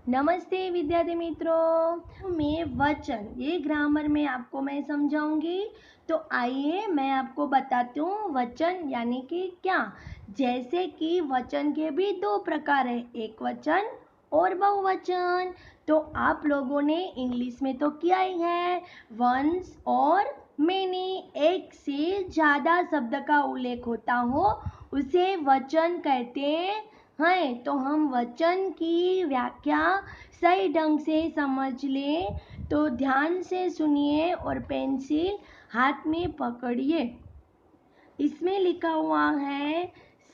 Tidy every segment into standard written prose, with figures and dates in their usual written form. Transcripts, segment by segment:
नमस्ते विद्यार्थी मित्रों, मैं वचन ये ग्रामर में आपको मैं समझाऊंगी। तो आइए मैं आपको बताती हूँ वचन यानी कि क्या। जैसे कि वचन के भी दो प्रकार है, एक वचन और बहुवचन। तो आप लोगों ने इंग्लिश में तो किया ही है, वंस और मेनी। एक से ज़्यादा शब्द का उल्लेख होता हो उसे वचन कहते हैं। तो हम वचन की व्याख्या सही ढंग से समझ लें तो ध्यान से सुनिए और पेंसिल हाथ में पकड़िए। इसमें लिखा हुआ है,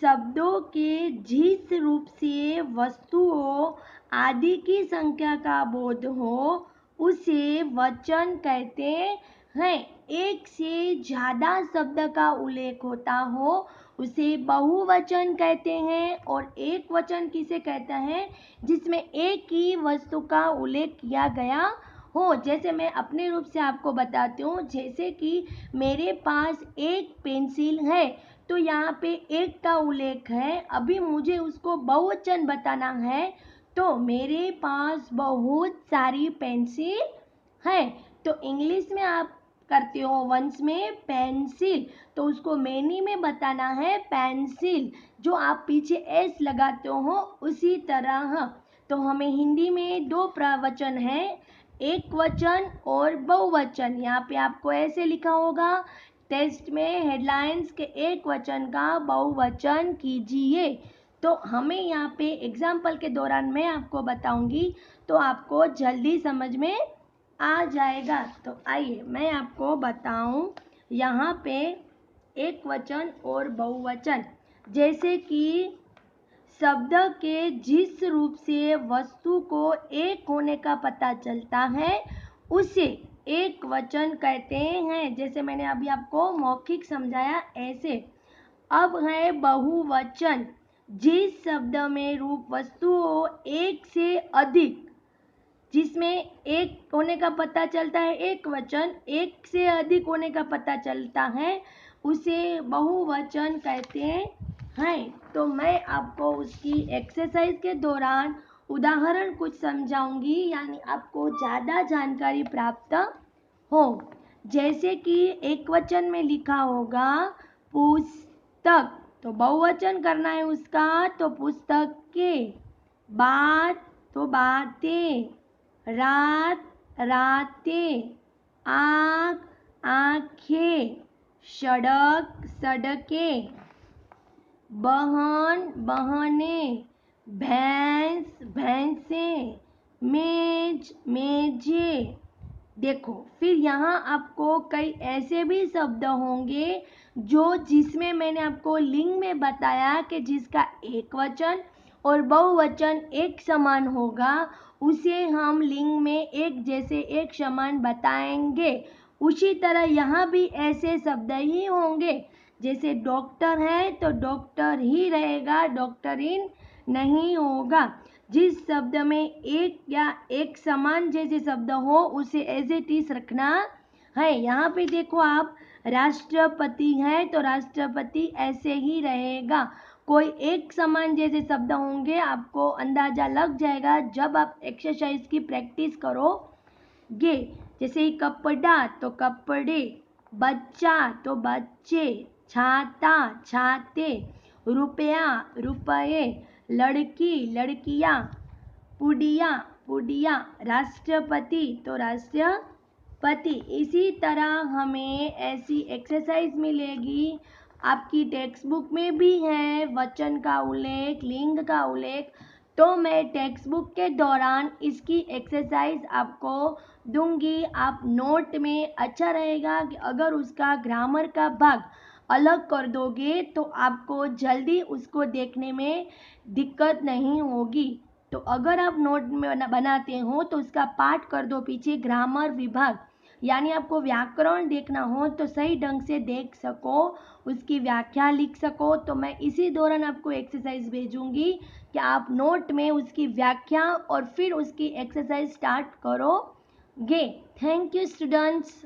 शब्दों के जिस रूप से वस्तुओं आदि की संख्या का बोध हो उसे वचन कहते हैं। एक से ज़्यादा शब्द का उल्लेख होता हो उसे बहुवचन कहते हैं। और एक वचन किसे कहता है, जिसमें एक ही वस्तु का उल्लेख किया गया हो। जैसे मैं अपने रूप से आपको बताती हूँ, जैसे कि मेरे पास एक पेंसिल है तो यहाँ पे एक का उल्लेख है, अभी मुझे उसको बहुवचन बताना है तो मेरे पास बहुत सारी पेंसिल है। तो इंग्लिश में आप करते हो वंस में पेंसिल, तो उसको मैनी में बताना है पेंसिल। जो आप पीछे एस लगाते हो उसी तरह। तो हमें हिंदी में दो प्रवचन है, एक वचन और बहुवचन। यहाँ पे आपको ऐसे लिखा होगा टेस्ट में हेडलाइंस के एक वचन का बहुवचन कीजिए। तो हमें यहाँ पे एग्जाम्पल के दौरान मैं आपको बताऊंगी तो आपको जल्दी समझ में आ जाएगा। तो आइए मैं आपको बताऊं यहाँ पे एक वचन और बहुवचन। जैसे कि शब्द के जिस रूप से वस्तु को एक होने का पता चलता है उसे एक वचन कहते हैं। जैसे मैंने अभी आपको मौखिक समझाया ऐसे। अब है बहुवचन, जिस शब्द में रूप वस्तुओं एक से अधिक, जिसमें एक होने का पता चलता है एक वचन, एक से अधिक होने का पता चलता है उसे बहुवचन कहते हैं। तो मैं आपको उसकी एक्सरसाइज के दौरान उदाहरण कुछ समझाऊंगी, यानी आपको ज़्यादा जानकारी प्राप्त हो। जैसे कि एक वचन में लिखा होगा पुस्तक, तो बहुवचन करना है उसका, तो पुस्तक के। बात तो बातें, रात रातें, आँख आँखें, सड़क सड़कें, बहन बहनें, भैंस भैंसें, मेज मेजें। देखो फिर यहाँ आपको कई ऐसे भी शब्द होंगे जो जिसमें मैंने आपको लिंग में बताया कि जिसका एक वचन और बहुवचन एक समान होगा, उसे हम लिंग में एक जैसे एक समान बताएंगे। उसी तरह यहाँ भी ऐसे शब्द ही होंगे। जैसे डॉक्टर है तो डॉक्टर ही रहेगा, डॉक्टरीन नहीं होगा। जिस शब्द में एक या एक समान जैसे शब्द हो उसे एज इट इज रखना है। यहाँ पे देखो आप, राष्ट्रपति है तो राष्ट्रपति ऐसे ही रहेगा। कोई एक समान जैसे शब्द होंगे, आपको अंदाजा लग जाएगा जब आप एक्सरसाइज की प्रैक्टिस करोगे। जैसे कपड़ा तो कपड़े, बच्चा तो बच्चे, छाता छाते, रुपया रुपये, लड़की लड़कियाँ, पुड़िया पुड़िया, राष्ट्रपति तो राष्ट्रपति। इसी तरह हमें ऐसी एक्सरसाइज मिलेगी, आपकी टेक्स्ट बुक में भी है वचन का उल्लेख, लिंग का उल्लेख। तो मैं टेक्स्ट बुक के दौरान इसकी एक्सरसाइज आपको दूंगी। आप नोट में अच्छा रहेगा कि अगर उसका ग्रामर का भाग अलग कर दोगे तो आपको जल्दी उसको देखने में दिक्कत नहीं होगी। तो अगर आप नोट में बनाते हो तो उसका पाठ कर दो पीछे ग्रामर विभाग, यानी आपको व्याकरण देखना हो तो सही ढंग से देख सको, उसकी व्याख्या लिख सको। तो मैं इसी दौरान आपको एक्सरसाइज भेजूंगी कि आप नोट में उसकी व्याख्या और फिर उसकी एक्सरसाइज स्टार्ट करोगे। Thank you students.